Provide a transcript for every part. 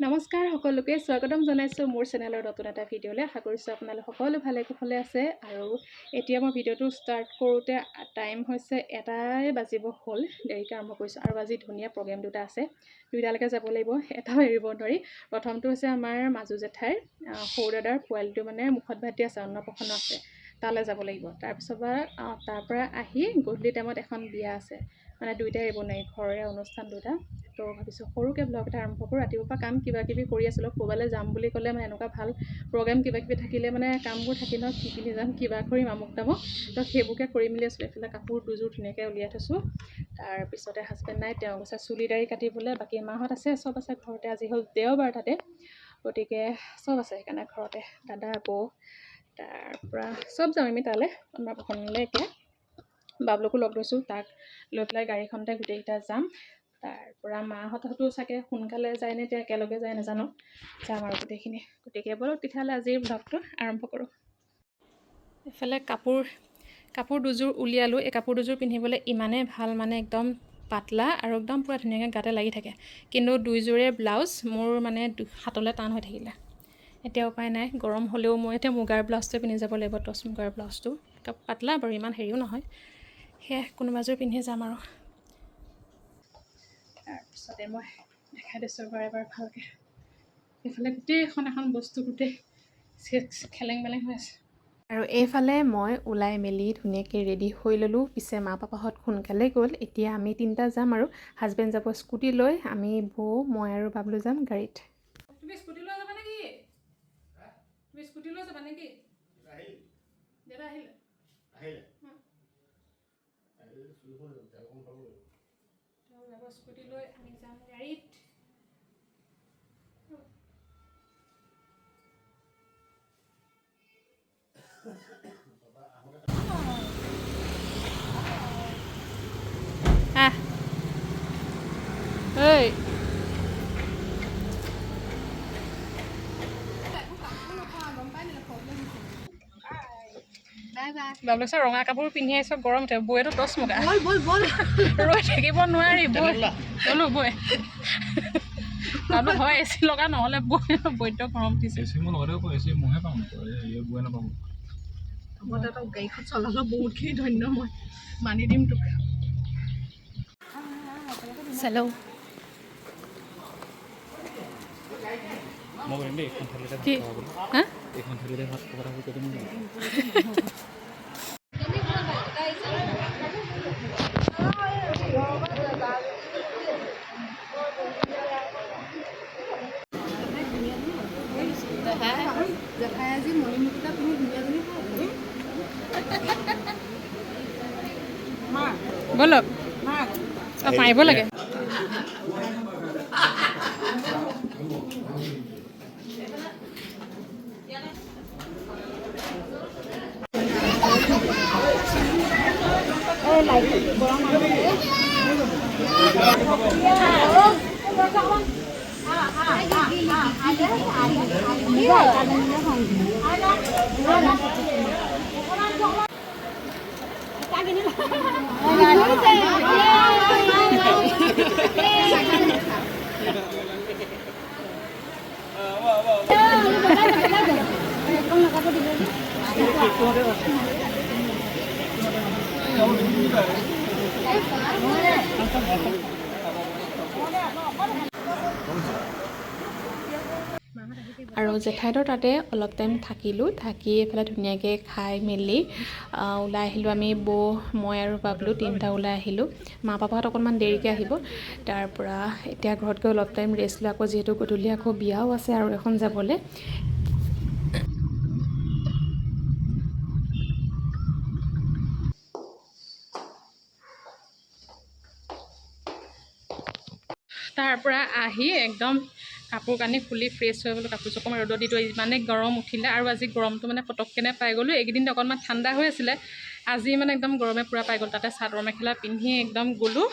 নমস্কাৰ সকলোকে স্বাগতম জনাইছোঁ মোৰ চেনেলৰ নতুন এটা ভিডিঅ'লৈ। আশা কৰিছোঁ আপোনালোক সকলো ভালে কুশলে আছে। আৰু এতিয়া মই ভিডিঅ'টো ষ্টাৰ্ট কৰোঁতে টাইম হৈছে 1টাই বাজিব হ'ল, দেৰিকৈ আৰম্ভ কৰিছোঁ। আৰু আজি ধুনীয়া প্ৰগ্ৰেম দুটা আছে, দুইটালৈকে যাব লাগিব, এটাও এৰিব নোৱাৰি। প্ৰথমটো হৈছে আমাৰ মাজু জেঠাইৰ সৰু দাদাৰ পোৱালিটো মানে মুখত ভাত দি আছে, অন্নপ্ৰসন্ন আছে, তালৈ যাব লাগিব। তাৰ পৰা আহি গধূলি টাইমত এখন বিয়া আছে, মানে দুইটাই এৰিব নোৱাৰি, ঘৰৰে অনুষ্ঠান দুটা। তো ভাবিছোঁ সৰুকৈ ব্লগ এটা আৰম্ভ কৰোঁ। ৰাতিপুৱাৰ পৰা কাম কিবা কিবি কৰি আছিলোঁ, ক'ৰবালৈ যাম বুলি ক'লে মানে এনেকুৱা ভাল প্ৰগ্ৰেম কিবা কিবি থাকিলে মানে কামবোৰ থাকি ন, কি পিন্ধি যাম, কিবা কৰিম, আমুক তামুক, তো সেইবোৰকে কৰি মেলি আছিলোঁ। এইফালে কাপোৰ দুযোৰ ধুনীয়াকৈ উলিয়াই থৈছোঁ। তাৰপিছতে হাজবেণ্ড নাই, তেওঁ গৈছে চুলি দাড়ি কাটিবলৈ, বাকী মাহঁত আছে, চব আছে ঘৰতে। আজি হ'ল দেওবাৰ তাতে, গতিকে চব আছে সেইকাৰণে ঘৰতে, দাদা বৌ, তাৰপৰা চব যাম আমি তালৈ অন্নপ্ৰসন্নলৈ। এতিয়া বাবলুকো লগ ধৰিছোঁ, তাক লৈ পেলাই গাড়ীখনতে গোটেইকেইটা যাম। তাৰপৰা মাহঁততো চাগে সোনকালে যায় নে এতিয়া একেলগে যায় নাজানো, যাম আৰু গোটেইখিনি। গতিকে ব'লক তেতিয়াহ'লে আজিৰ ব্লগটো আৰম্ভ কৰোঁ। এইফালে কাপোৰ দুযোৰ উলিয়ালোঁ। এই কাপোৰ দুযোৰ পিন্ধিবলৈ ইমানেই ভাল, মানে একদম পাতলা আৰু একদম পূৰা ধুনীয়াকৈ গাতে লাগি থাকে। কিন্তু দুইযোৰে ব্লাউজ মোৰ মানে হাতলৈ টান হৈ থাকিলে। এতিয়া উপায় নাই, গৰম হ'লেও মই এতিয়া মুগাৰ ব্লাউজটোৱে পিন্ধি যাব লাগিব, টচ মুগাৰ ব্লাউজটো। পাতলা বাৰু, ইমান হেৰিও নহয়, সেয়া কোনোবাযোৰ পিন্ধি যাম আৰু। তাৰপিছতে মই দেখাই দিছোঁ এবাৰ ভালকৈ। এইফালে গোটেইখন এখন বস্তু গোটেই খেলেং মেলেং হৈ আছে। আৰু এইফালে মই ওলাই মেলি ধুনীয়াকৈ ৰেডি হৈ ল'লোঁ। পিছে মা পাপাহঁত সোনকালে গ'ল, এতিয়া আমি তিনিটা যাম আৰু। হাজবেণ্ড যাব স্কুটি লৈ, আমি বৌ, মই আৰু বাবলু যাম গাড়ীত। তুমি স্কুটি লৈ যাবা নেকি? তুমি স্কুটি লৈ যাবা নেকি? দাদা আহিলে যাব স্কুটি লৈ, আমি যাম গাড়ীত। বাবলু চাৰ ৰঙা কাপোৰ পিন্ধি আহিছ, গৰম উঠে। বৌয়েতো টচ মুগা, ৰৈ থাকিব নোৱাৰি, বলো বৈ। বাবলু হয় এ চি লগা, নহ'লে বৈদ্য গৰম উঠিছে। গাড়ীখন চলালো বহুতখিনি ধন্য, মই মানি দিম তোক। চেলো কি হা জেঠাই আজি মণিমুকুতা তুমি ধুনীয়া বলক মাৰিব লাগে। আৰু জেঠাইহঁতৰ তাতে অলপ টাইম থাকিলোঁ, থাকি এইফালে ধুনীয়াকৈ খাই মেলি ওলাই আহিলোঁ। আমি বৌ, মই আৰু বাবলু তিনিটা ওলাই আহিলোঁ। মা পাপাহঁত অকণমান দেৰিকৈ আহিব। তাৰপৰা এতিয়া ঘৰত গৈ অলপ টাইম ৰেষ্ট লৈ, আকৌ যিহেতু গধূলি আকৌ বিয়াও আছে আৰু এখন যাবলৈ। তাৰপৰা আহি একদম কাপোৰ কানি খুলি ফ্ৰেছ হৈ গ'লোঁ। কাপোৰ অকণমান ৰ'দত দি থৈ, ইমানেই গৰম উঠিলে। আৰু আজি গৰমটো মানে পটককেনে পাই গ'লোঁ। এইকেইদিন অকণমান ঠাণ্ডা হৈ আছিলে, আজি মানে একদম গৰমে পূৰা পাই গ'ল। তাতে চাদৰ মেখেলা পিন্ধি একদম গ'লোঁ।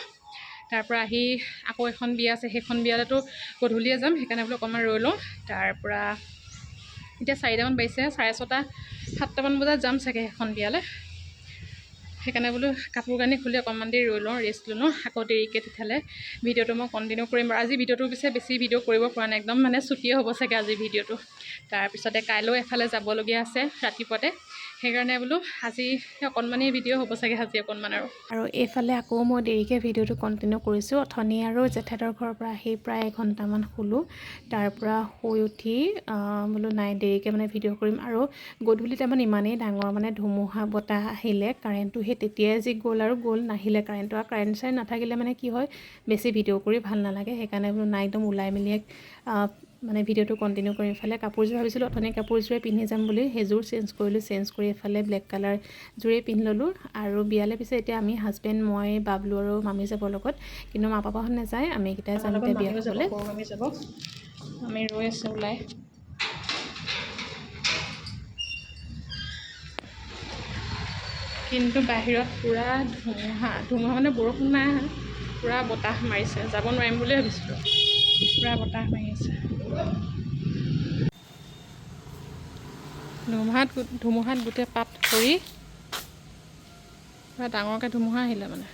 তাৰপৰা আহি আকৌ এখন বিয়া আছে, সেইখন বিয়ালৈতো গধূলিয়ে যাম, সেইকাৰণে বোলো অকণমান ৰৈ লওঁ। তাৰপৰা এতিয়া 4টামান বাজিছে, 6:30, 7টামান বজাত যাম চাগে সেইখন বিয়ালৈ। সেইকাৰণে বোলো কাপোৰ কানি খুলি অকণমান দেৰি ৰৈ লওঁ, ৰেষ্ট লৈ লওঁ, আকৌ দেৰিকৈ তেতিয়াহ'লে ভিডিঅ'টো মই কণ্টিনিউ কৰিম। আৰু আজি ভিডিঅ'টোৰ পিছে বেছি ভিডিঅ' কৰিব পৰা নাই, একদম মানে ছুটিয়ে হ'ব চাগে আজি ভিডিঅ'টো। তাৰপিছতে কাইলৈও এফালে যাবলগীয়া আছে ৰাতিপুৱাতে, সেইকাৰণে বোলো আজি অকণমানেই ভিডিঅ' হ'ব চাগে আজি অকণমান। আৰু এইফালে আকৌ মই দেৰিকৈ ভিডিঅ'টো কণ্টিনিউ কৰিছোঁ। অথনি আৰু জেঠাইহঁতৰ ঘৰৰ পৰা আহি প্ৰায় এঘণ্টামান শুলোঁ। তাৰপৰা শুই উঠি বোলো নাই দেৰিকৈ মানে ভিডিঅ' কৰিম। আৰু গধূলি টাইমত ইমানেই ডাঙৰ মানে ধুমুহা বতাহ আহিলে, কাৰেণ্টটো সেই তেতিয়াই যি গ'ল আৰু গ'ল, নাহিলে কাৰেণ্টটো। আৰু কাৰেণ্ট চাৰেণ্ট নাথাকিলে মানে কি হয় বেছি ভিডিঅ' কৰি ভাল নালাগে, সেইকাৰণে বোলো নাই একদম ওলাই মেলিয়ে মানে ভিডিঅ'টো কণ্টিনিউ কৰিম। এইফালে কাপোৰযোৰ ভাবিছিলোঁ অথনি কাপোৰযোৰে পিন্ধি যাম বুলি, সেইযোৰ চেঞ্জ কৰিলোঁ, চেঞ্জ কৰি এইফালে ব্লেক কালাৰ যোৰেই পিন্ধি ল'লোঁ। আৰু বিয়ালৈ পিছে এতিয়া আমি হাজবেণ্ড, মই, বাবলু আৰু মামী যাব লগত, কিন্তু মা পাপাহঁত নাযায়, আমি কেইটাই যাম এতিয়া বিয়া খাবলৈ। আমি যাব, আমি ৰৈ আছোঁ ওলাই। কিন্তু বাহিৰত পূৰা ধুমুহা মানে বৰষুণ নাই, পূৰা বতাহ মাৰিছে, যাব নোৱাৰিম বুলিয়ে ভাবিছিলোঁ, পূৰা বতাহ মাৰি আছে। ধুমুহাত গোটেই পাত সৰি পূৰা ডাঙৰকৈ ধুমুহা আহিলে মানে।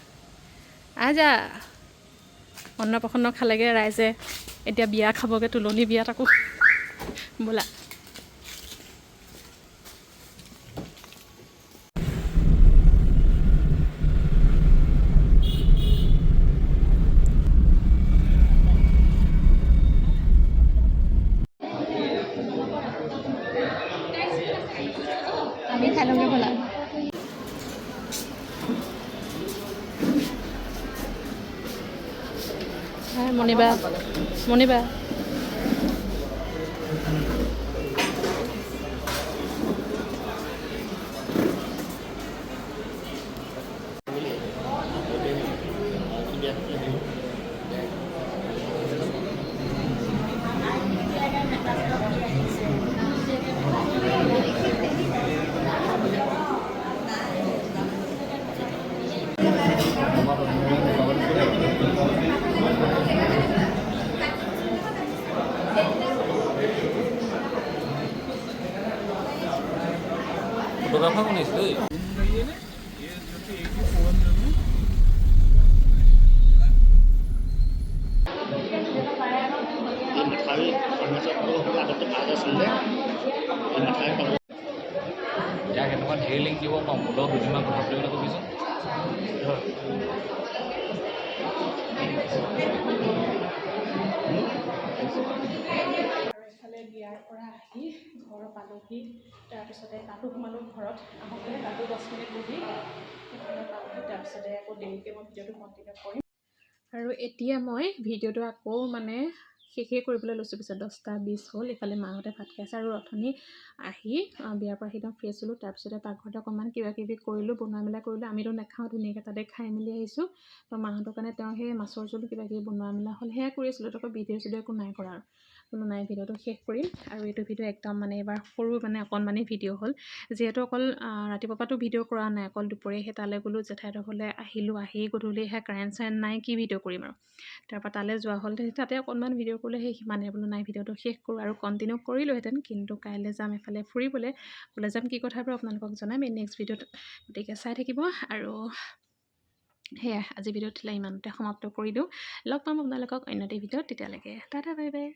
আজা অন্নপ্ৰসন্ন খালেগৈ ৰাইজে, এতিয়া বিয়া খাবগৈ, তুলনি বিয়াত আকৌ বোলা। আমি খাই লওঁগৈ ব'লা। মণিবা মণিবা ফটোগ্ৰাফাৰ বনাইছে দেই। ইয়াক এনেকুৱা ধেৰ লিংক দিব পাৰোঁ, মোৰ লগত দুদিনমান কথা পাতিবলৈ কবিচোন। এইফালে বিয়াৰ পৰা আহি ঘৰ পালোহি, তাৰপিছতে তাতো সোমালোঁ ঘৰত, আহোঁতে তাতো 10 মিনিট বহি সেইফালে পালোহি। তাৰপিছতে আকৌ দেৰিকৈ মই ভিডিঅ'টো কণ্টিনিউ কৰিম। আৰু এতিয়া মই ভিডিঅ'টো আকৌ মানে শেষেই কৰিবলৈ লৈছোঁ, পিছত 10:20 হ'ল। ইফালে মাহঁতে ভাত খাইছে আৰু অথনি আহি বিয়াৰ পৰা আহি একদম ফ্ৰেছ হ'লোঁ। তাৰপিছতে পাকঘৰতে অকণমান কিবাকিবি কৰিলোঁ, বনোৱা মেলা কৰিলোঁ। আমিতো নাখাওঁ, ধুনীয়াকৈ তাতে খাই মেলি আহিছোঁ। তো মাহঁতৰ কাৰণে তেওঁ সেই মাছৰ জোল কিবাকিবি বনোৱা মেলা হ'ল, সেয়াই কৰি আছিলোঁ। তো ভিডিঅ' একো নাই কৰা আৰু বোলো নাই ভিডিঅ'টো শেষ কৰিম। আৰু এইটো ভিডিঅ' একদম মানে এইবাৰ সৰু মানে অকণমানি ভিডিঅ' হ'ল, যিহেতু অকল ৰাতিপুৱাৰ পৰাতো ভিডিঅ' কৰা নাই, অকল দুপৰীয়াহে তালৈ গ'লোঁ, জেঠাইহঁতৰ ঘৰলৈ আহিলোঁ, আহি গধূলিহে কাৰেণ্ট চাৰেণ্ট নাই, কি ভিডিঅ' কৰিম আৰু। তাৰপৰা তালৈ যোৱা হ'ল, তাতে অকণমান ভিডিঅ' কৰিলে, সেই সিমানেই। বোলো নাই ভিডিঅ'টো শেষ কৰোঁ, আৰু কণ্টিনিউ কৰিলোঁহেঁতেন, কিন্তু কাইলৈ যাম এফালে ফুৰিবলৈ। ক'লৈ যাম কি কথা বাৰু আপোনালোকক জনাম এই নেক্সট ভিডিঅ'ত, গতিকে চাই থাকিব। আৰু সেয়াই আজি ভিডিঅ'টো ইমানতে সমাপ্ত কৰি দিওঁ। লগ পাম আপোনালোকক অন্য এটা ভিডিঅ'ত, তেতিয়ালৈকে টাটা বাই বাই।